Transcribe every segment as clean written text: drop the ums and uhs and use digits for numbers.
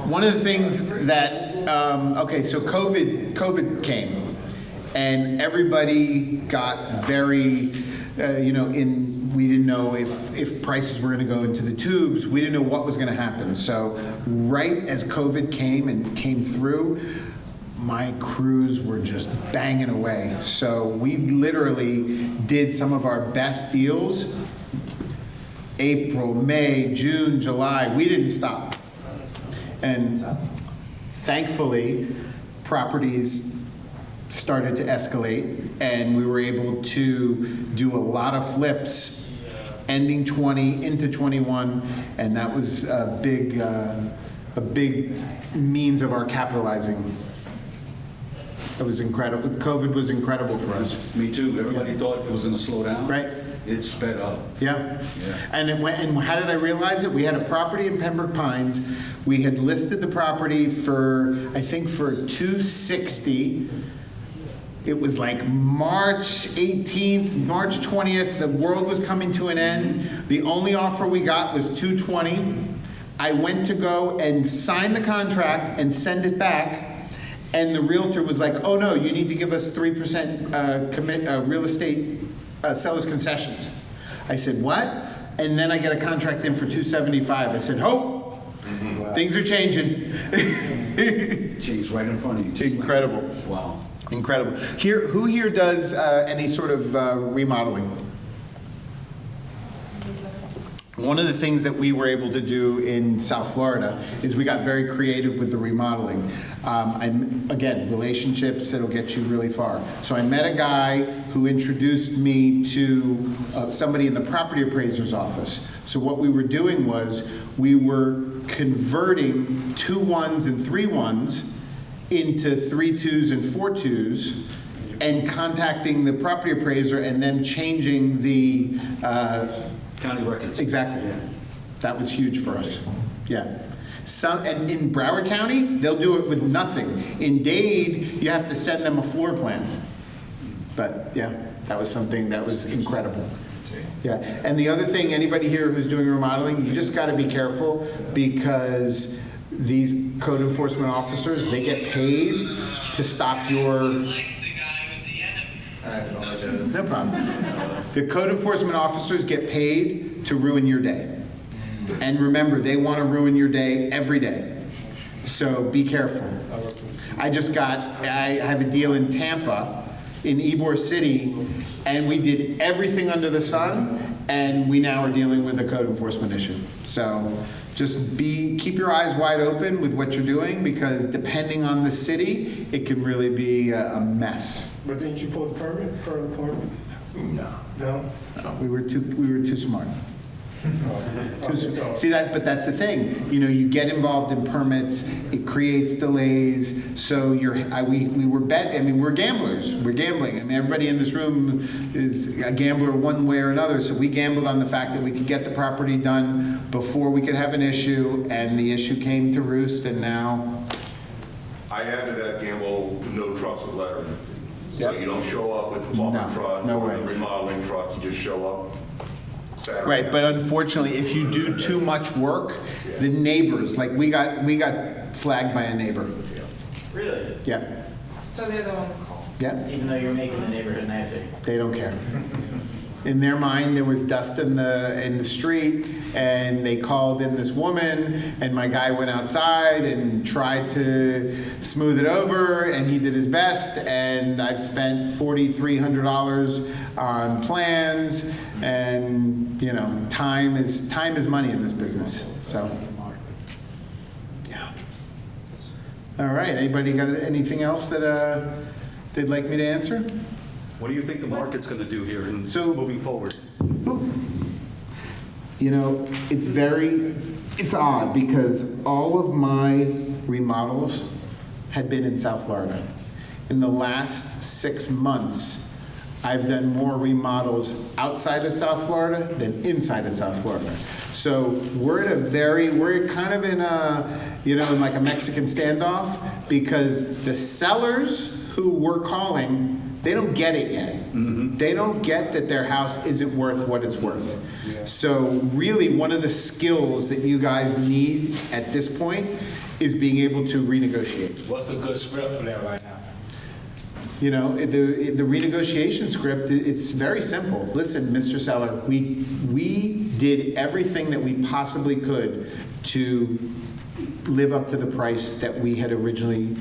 One of the things that, okay, so COVID came, and everybody got very, we didn't know if prices were going to go into the tubes. We didn't know what was going to happen. So right as COVID came and came through, my crews were just banging away. So we literally did some of our best deals. April, May, June, July, we didn't stop. And thankfully, properties started to escalate, and we were able to do a lot of flips ending 20 into 21, and that was a big means of our capitalizing. It was incredible. COVID was incredible for us. Me too. Everybody thought it was going to slow down. Right. It sped up. Yeah. And it went, and how did I realize it? We had a property in Pembroke Pines. We had listed the property for, I think, for $260. It was like March 18th, March 20th. The world was coming to an end. The only offer we got was $220. I went to go and sign the contract and send it back. And the realtor was like, "Oh no, you need to give us 3% real estate seller's concessions." I said, "What?" And then I get a contract in for $275. I said, "Oh, wow. Things are changing." Changed right in front of you. Incredible. Like, wow. Incredible. Who here does any sort of remodeling? One of the things that we were able to do in South Florida is we got very creative with the remodeling. Again, relationships that'll get you really far. So I met a guy who introduced me to somebody in the property appraiser's office. So what we were doing was we were converting 2 1s and 3 1s into 3 2s and 4 2s, and contacting the property appraiser and then changing the county records. Exactly. Yeah. That was huge for us. Yeah. And in Broward County, they'll do it with nothing. In Dade, you have to send them a floor plan. But yeah, that was something that was incredible. Yeah. And the other thing, anybody here who's doing remodeling, you just got to be careful, because these code enforcement officers, they get paid to stop your... No problem. The code enforcement officers get paid to ruin your day. And remember, they want to ruin your day every day. So be careful. I have a deal in Tampa, in Ybor City, and we did everything under the sun, and we now are dealing with a code enforcement issue. So just keep your eyes wide open with what you're doing, because depending on the city, it can really be a mess. But didn't you pull the permit for an apartment? No. No? We were too smart. See that, but that's the thing. You get involved in permits, it creates delays. So we're gamblers. We're gambling. I mean, everybody in this room is a gambler one way or another. So we gambled on the fact that we could get the property done before we could have an issue, and the issue came to roost, and now. I added that gamble, no trucks with lettering. So Yep. you don't show up with the plumbing truck no or way. the remodeling truck, you just show up Saturday. Right, but unfortunately, if you do too much work, the neighbors, like we got flagged by a neighbor. Really? Yeah, So they're the one that calls. yeah, Even though you're making the neighborhood nicer. they don't care. In their mind, there was dust in the street, and they called in this woman, and my guy went outside and tried to smooth it over, and he did his best, and I've spent $4,300 on plans, and time is money in this business. So, yeah. All right. Anybody got anything else that they'd like me to answer? What do you think the market's going to do here moving forward? It's odd, because all of my remodels had been in South Florida. In the last 6 months, I've done more remodels outside of South Florida than inside of South Florida. So we're kind of in in like a Mexican standoff, because the sellers who we're calling They don't get it yet. They don't get that their house isn't worth what it's worth. So really, one of the skills that you guys need at this point is being able to renegotiate. What's a good script for that right now? You know, the renegotiation script, it's very simple. Listen, Mr. Seller, we did everything that we possibly could to live up to the price that we had originally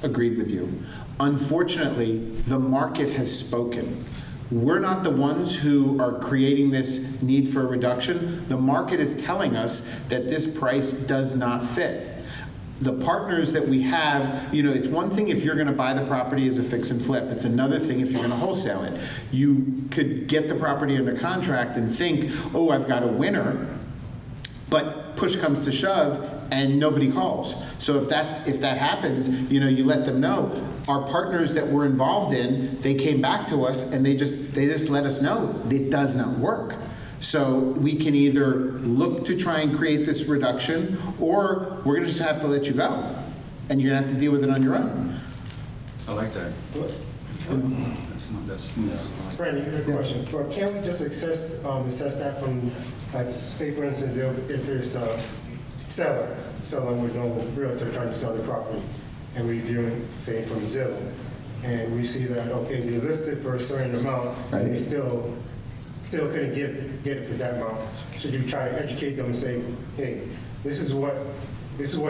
agreed with you. Unfortunately, the market has spoken. We're not the ones who are creating this need for a reduction. The market is telling us that this price does not fit. The partners that we have, you know, it's one thing if you're going to buy the property as a fix and flip. It's another thing if you're going to wholesale it. You could get the property under contract and think, oh, I've got a winner, but push comes to shove and nobody calls. So if that happens, you know, you let them know. Our partners that we're involved in, they came back to us and they just let us know it does not work. So we can either look to try and create this reduction, or we're going to just have to let you go, and you're going to have to deal with it on your own. I like that. That's smooth. Brandy, you have a question. But can't we just assess that from, like, say for instance, if it's a seller with no realtor trying to sell the property, and we view it, say, from Zillow, and we see that, okay, they listed for a certain amount, Right. and they still couldn't get it for that amount. Should you try to educate them and say, hey, this is what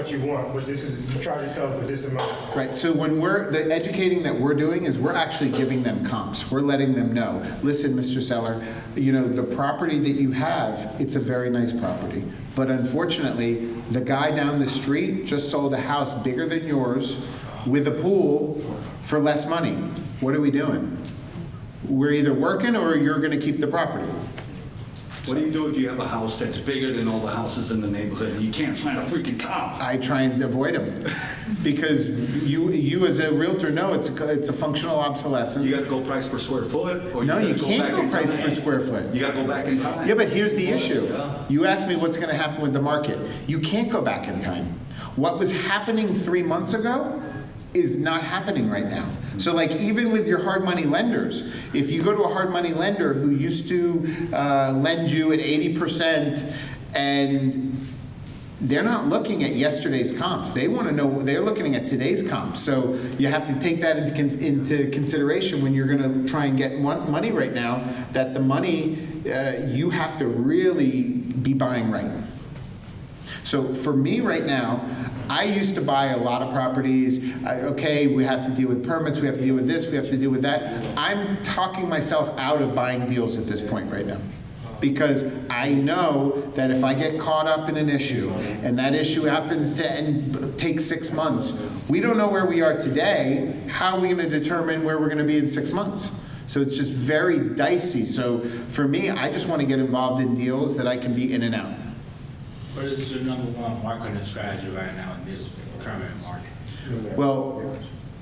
you want, but you try to sell it for this amount. Right, so when the educating that we're doing is we're actually giving them comps. We're letting them know, listen, Mr. Seller, you know, the property that you have, it's a very nice property. But unfortunately, the guy down the street just sold a house bigger than yours with a pool for less money. What are we doing? We're either working or you're going to keep the property. What do you do if you have a house that's bigger than all the houses in the neighborhood and you can't find a freaking comp? I try and avoid them because you as a realtor know it's a functional obsolescence. You got to go price per square foot? Or No, you gotta can't back go in price time? per square foot. You got to go back in time? Yeah, but here's the issue. Yeah. You asked me what's going to happen with the market. You can't go back in time. What was happening 3 months ago is not happening right now. So like even with your hard money lenders, if you go to a hard money lender who used to lend you at 80% and they're not looking at yesterday's comps, they want to know, they're looking at today's comps. So you have to take that into consideration when you're going to try and get money right now, that the money, you have to really be buying right. So for me right now, I used to buy a lot of properties. Okay, we have to deal with permits, we have to deal with this, we have to deal with that. I'm talking myself out of buying deals at this point right now. Because I know that if I get caught up in an issue, and that issue happens to take 6 months, we don't know where we are today. How are we going to determine where we're going to be in 6 months? So it's just very dicey. So for me, I just want to get involved in deals that I can be in and out. What is your number one marketing strategy right now in this current market? Well,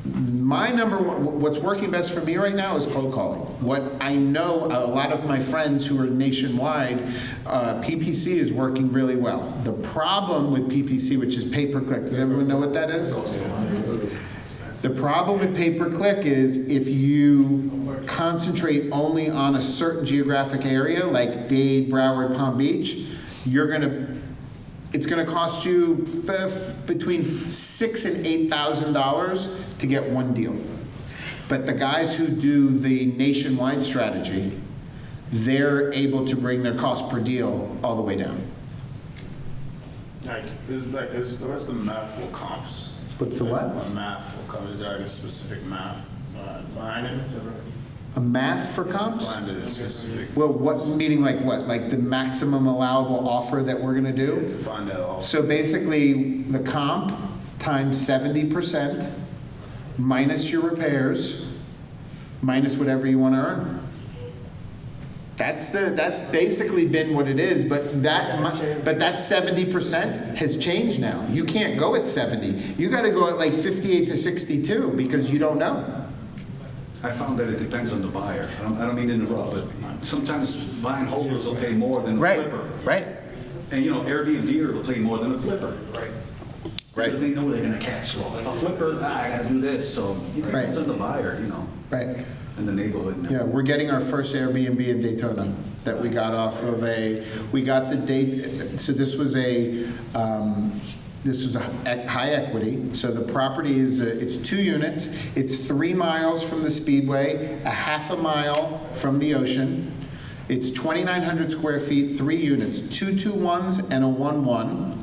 my number one, what's working best for me right now is cold calling. What I know, a lot of my friends who are nationwide, PPC is working really well. The problem with PPC, which is pay-per-click, does everyone know what that is? The problem with pay-per-click is if you concentrate only on a certain geographic area, like Dade, Broward, Palm Beach, it's going to cost you between $6,000 and $8,000 to get one deal. But the guys who do the nationwide strategy, they're able to bring their cost per deal all the way down. What's the math for comps? What's the what? A math for comps. Is there like a specific math behind it? A math for comps? Behind it is specific. Well, what meaning like what? Like the maximum allowable offer that we're going to do? To find that all. So basically, the comp times 70% minus your repairs minus whatever you want to earn. That's basically been what it is, but that 70% has changed now. You can't go at 70. You got to go at like 58 to 62 because you don't know. I found that it depends on the buyer. I don't mean to interrupt, but sometimes buying holders will pay more than a flipper. Right. And you know, Airbnb will pay more than a flipper. Right. Right. Because they know they're gonna catch, well, a flipper, I gotta do this, so it depends on the buyer, Right. and the neighborhood. and Yeah, we're getting our first Airbnb in Daytona that we got off of we got the date, so this was a high equity. So the property is, it's 2 units. It's 3 miles from the Speedway, a half a mile from the ocean. It's 2,900 square feet, 3 units, 2 2-1s and a 1-1.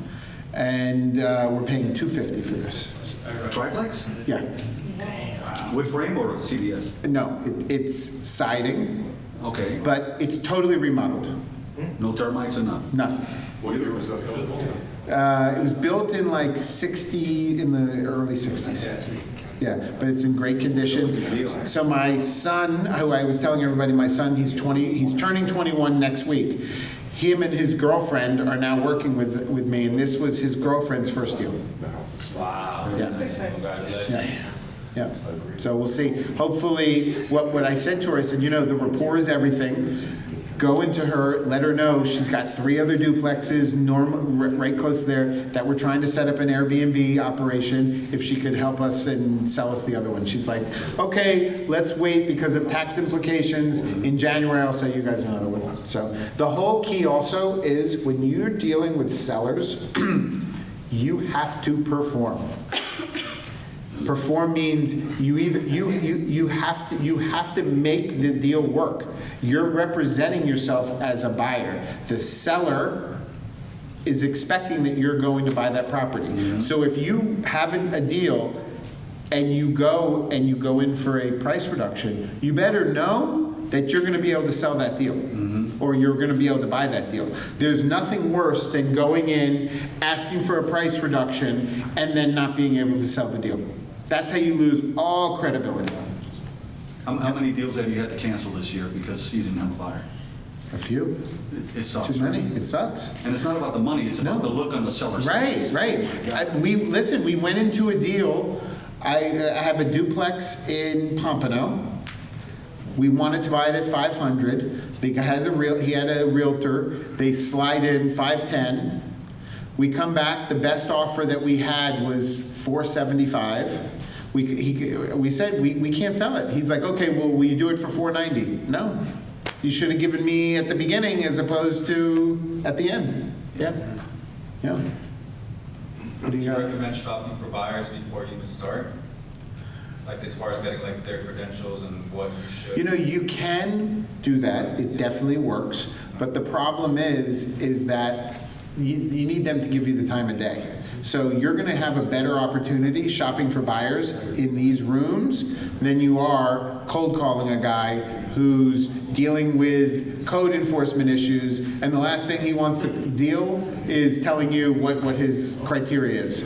And we're paying $250 for this. Triplex? Yeah. Wood frame or CBS? No, it's siding, Okay. but it's totally remodeled. No termites or nothing? Nothing. What year was that built? It was built in like in the early 60s. Yeah, but it's in great condition. So my son, who I was telling everybody, my son, he's turning 21 next week. Him and his girlfriend are now working with me, and this was his girlfriend's first deal. Wow. Yeah. Congratulations. Yeah, so we'll see. Hopefully, what I said to her, I said, the rapport is everything. Go into her, let her know she's got 3 other duplexes right close there that we're trying to set up an Airbnb operation if she could help us and sell us the other one. She's like, okay, let's wait because of tax implications. In January, I'll sell you guys another one. So the whole key also is when you're dealing with sellers, you have to perform. Perform means you have to make the deal work. You're representing yourself as a buyer. The seller is expecting that you're going to buy that property. Mm-hmm. So if you have a deal and you go in for a price reduction, you better know that you're going to be able to sell that deal. Mm-hmm. Or you're going to be able to buy that deal. There's nothing worse than going in, asking for a price reduction, and then not being able to sell the deal. That's how you lose all credibility. How many deals have you had to cancel this year because you didn't have a buyer? A few. It sucks. Too many. It sucks. And it's not about the money, it's about the look on the seller's face. Right. We went into a deal. I have a duplex in Pompano. We wanted to buy it at 500. The guy he had a realtor. They slide in 510. We come back. The best offer that we had was 475. We said we can't sell it. He's like, okay, well, will you do it for 490? No, you should have given me at the beginning as opposed to at the end. Yeah. What do Do you you got? recommend shopping for buyers before you even start? Like as far as getting like their credentials and what you should? You can do that. It definitely works. But the problem is that you need them to give you the time of day. So you're going to have a better opportunity shopping for buyers in these rooms than you are cold calling a guy who's dealing with code enforcement issues, and the last thing he wants to deal is telling you what his criteria is.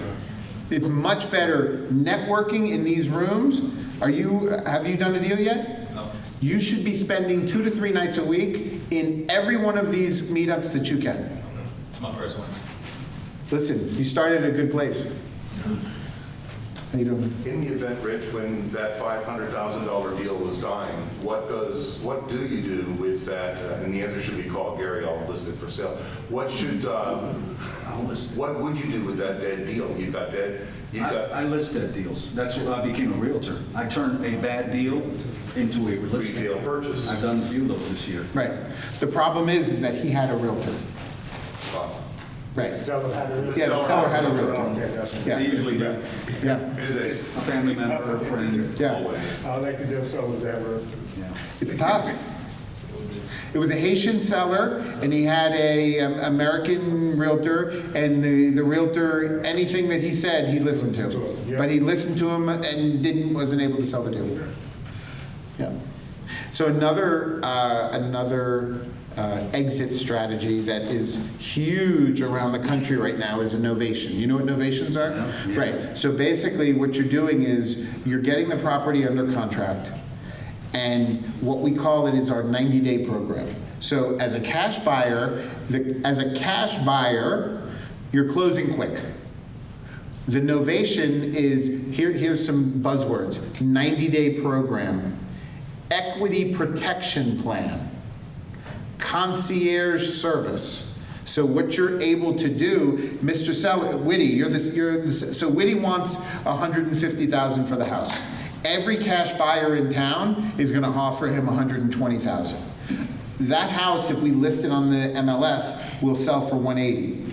It's much better networking in these rooms. Have you done a deal yet? No. You should be spending 2 to 3 nights a week in every one of these meetups that you can. It's my first one. Listen, you started at a good place. How you doing? In the event, Rich, when that $500,000 deal was dying, what do you do with that? And the answer should be called Gary, I'll list it for sale. What would you do with that dead deal? I list dead deals. That's what I became a realtor. I turned a bad deal into a Retail purchase. I've done a few of those this year. Right. The problem is that he had a realtor. Right. Seller had a realtor. Yeah, the seller had a realtor. Okay, that's right. Yeah. They usually do. Yeah. Do they? A family member, a friend. Yeah. Always. I like to deal sellers that realtors. Yeah. It's tough. It was a Haitian seller, and he had a American realtor, and the realtor, anything that he said, he listened to. Yeah. But he listened to him and wasn't able to sell the deal. Yeah. So another exit strategy that is huge around the country right now is a novation. You know what novations are? Yeah. Right. So basically what you're doing is you're getting the property under contract, and what we call it is our 90-day program. So as a cash buyer, you're closing quick. The novation is, here's some buzzwords: 90-day program, equity protection plan, concierge service. So what you're able to do, Mr. Seller, Whitty, so Whitty wants $150,000 for the house. Every cash buyer in town is gonna offer him $120,000. That house, if we list it on the MLS, will sell for $180,000.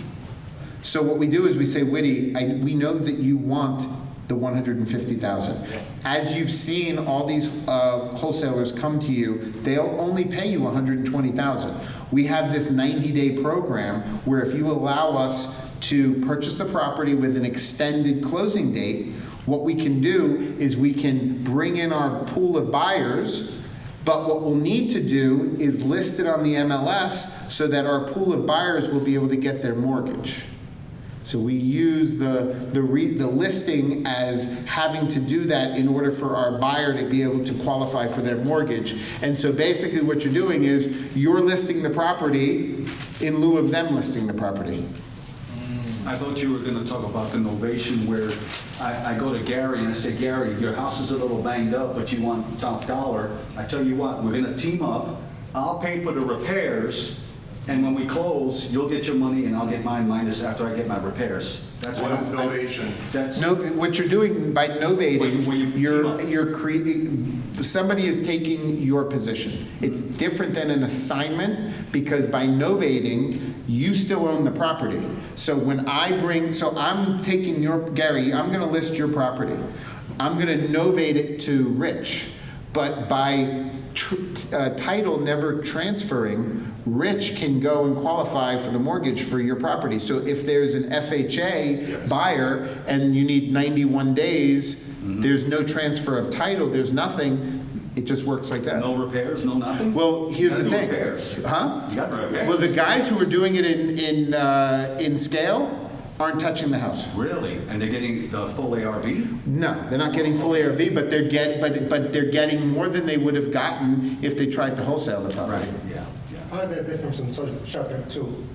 So what we do is we say, Whitty, we know that you want the $150,000. As you've seen all these wholesalers come to you, they'll only pay you $120,000. We have this 90-day program where if you allow us to purchase the property with an extended closing date, what we can do is we can bring in our pool of buyers, but what we'll need to do is list it on the MLS so that our pool of buyers will be able to get their mortgage. So we use the listing as having to do that in order for our buyer to be able to qualify for their mortgage. And so basically what you're doing is you're listing the property in lieu of them listing the property. I thought you were going to talk about the novation where I go to Gary and I say, Gary, your house is a little banged up, but you want top dollar. I tell you what, we're going to team up. I'll pay for the repairs, and when we close, you'll get your money and I'll get mine minus after I get my repairs. That's What is novation? That's No, what you're doing by novating, When you team you're up. you're creating, somebody is taking your position. It's different than an assignment because by novating, you still own the property. So when I'm taking Gary, I'm gonna list your property. I'm gonna novate it to Rich, but by title never transferring, Rich can go and qualify for the mortgage for your property. So if there's an FHA buyer and you need 91 days, there's no transfer of title, there's nothing, it just works like that. no repairs, no nothing? Well, here's You the gotta do thing. repairs. Huh? You got repairs. Well, the guys who are doing it in scale aren't touching the house. Really? And they're getting the full ARV? No, they're not getting full ARV, but they're getting more than they would have gotten if they tried to wholesale the property. Yeah. How is that different from subject to?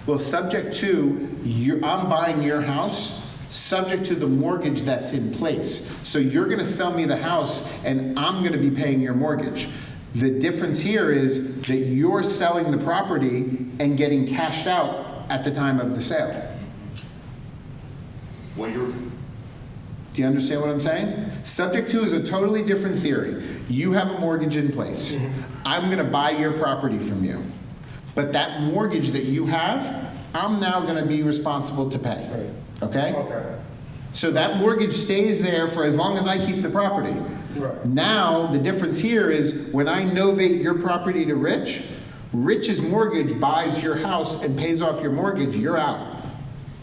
Well, subject to, I'm buying your house, subject to the mortgage that's in place. So you're gonna sell me the house and I'm gonna be paying your mortgage. The difference here is that you're selling the property and getting cashed out at the time of the sale. When you're, Do you understand what I'm saying? Subject to is a totally different theory. You have a mortgage in place. I'm going to buy your property from you. But that mortgage that you have, I'm now going to be responsible to pay. Okay? Okay. So that mortgage stays there for as long as I keep the property. Right. Now, the difference here is when I novate your property to Rich, Rich's mortgage buys your house and pays off your mortgage, you're out.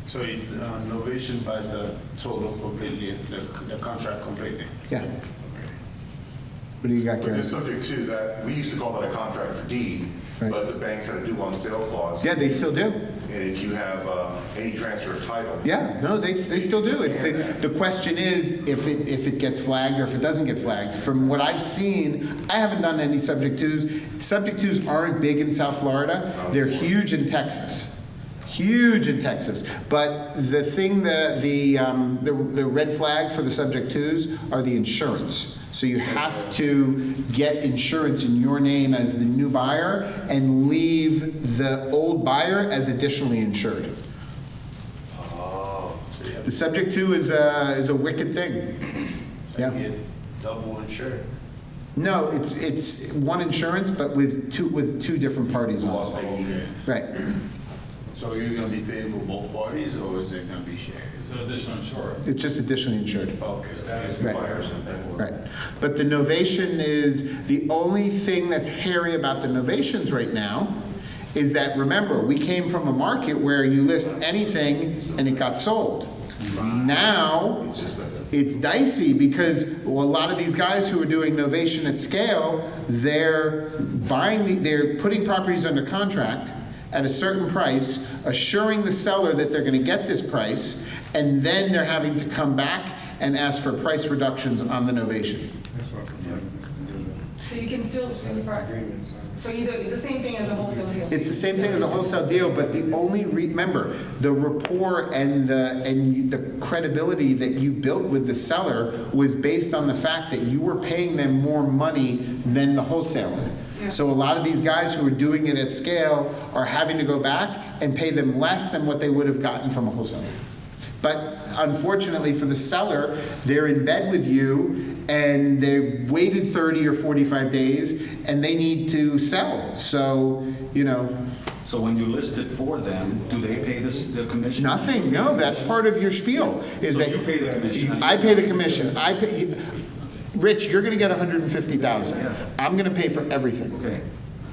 So novation buys the total completely, the contract completely. Yeah. What do you got, but Gary? this subject to that, we used to call that a contract for deed, Right. but the banks had a due on sale clause. Yeah, they still do. And if you have any transfer of title. Yeah, no, they still do. It's the question is if it gets flagged or if it doesn't get flagged. From what I've seen, I haven't done any subject twos. Subject twos aren't big in South Florida. They're huge in Texas. Huge in Texas. But the thing, the red flag for the subject twos are the insurance. So you have to get insurance in your name as the new buyer and leave the old buyer as additionally insured. The subject to is a wicked thing. Yeah. Double insured. No, it's one insurance, but with two different parties on it. Okay. Right. So you're gonna be paying for both parties, or is it gonna be shared? It's an additional insurance. It's just additionally insured. Okay. Right. But the novation is, the only thing that's hairy about the novations right now is that, remember, we came from a market where you list anything and it got sold. Now, It's just like it's dicey because a lot of these guys who are doing novation at scale, they're putting properties under contract at a certain price, assuring the seller that they're going to get this price, and then they're having to come back and ask for price reductions on the novation. So you can still, so either, the same thing as a wholesale deal. It's the same thing as a wholesale deal, but the only, remember, the rapport and the credibility that you built with the seller was based on the fact that you were paying them more money than the wholesaler. Yeah. So a lot of these guys who are doing it at scale are having to go back and pay them less than what they would have gotten from a wholesaler. But unfortunately for the seller, they're in bed with you and they've waited 30 or 45 days and they need to sell. So, you know, So when you list it for them, do they pay the commission? nothing, no, that's part of your spiel. Is So that you pay the commission? I pay the commission. Rich, you're gonna get 150,000. I'm gonna pay for everything. Okay.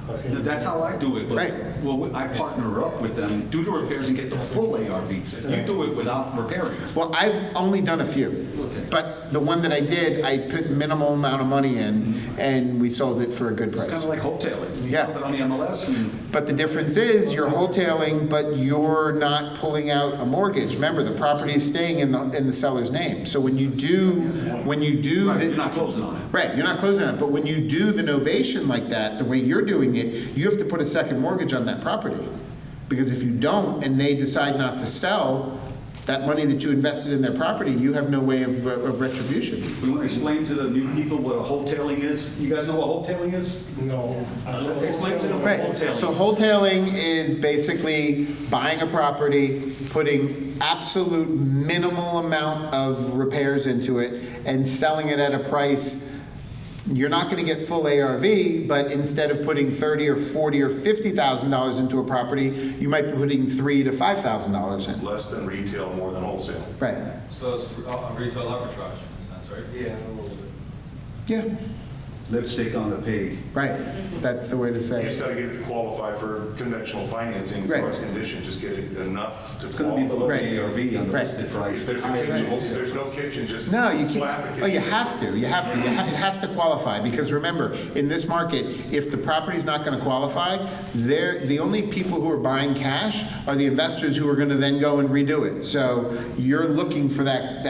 That's how I do it, but, Right. well, I partner up with them, do the repairs and get the full ARV. You do it without repairing it. Well, I've only done a few, but the one that I did, I put minimal amount of money in, and we sold it for a good It's kind price. of like wholetailing. You Yeah. put it on the MLS and But the difference is, you're wholetailing, but you're not pulling out a mortgage. Remember, the property is staying in the seller's name. So when you do right, the- you're not closing on it. Right, you're not closing on it, but when you do the novation like that, the way you're doing it, you have to put a second mortgage on that property. Because if you don't, and they decide not to sell, that money that you invested in their property, you have no way of retribution. You want to explain to the new people what a wholetailing is? You guys know what wholetailing is? No. Explain to them what Right, wholetailing so is. wholetailing is basically buying a property, putting absolute minimal amount of repairs into it, and selling it at a price. You're not going to get full ARV, but instead of putting $30 or $40 or $50,000 into a property, you might be putting $3,000 to $5,000 in. Less than retail, more than wholesale. Right. So it's a retail arbitrage in a sense, right? Yeah, a little bit. Yeah. Lipstick on the pig. Right. That's the way to You say just it. got to get it to qualify for conventional financing as Right. far as condition, just get it enough to It's going to be below qualify. the ARV on the Right. listed price. If there's a Higher than kitchen, if wholesale. there's no kitchen, just No, you slap a can't. kitchen. Oh, you have to. You have to. It has to qualify because remember, in this market, if the property's not going to qualify, the only people who are buying cash are the investors who are going to then go and redo it. So you're looking for that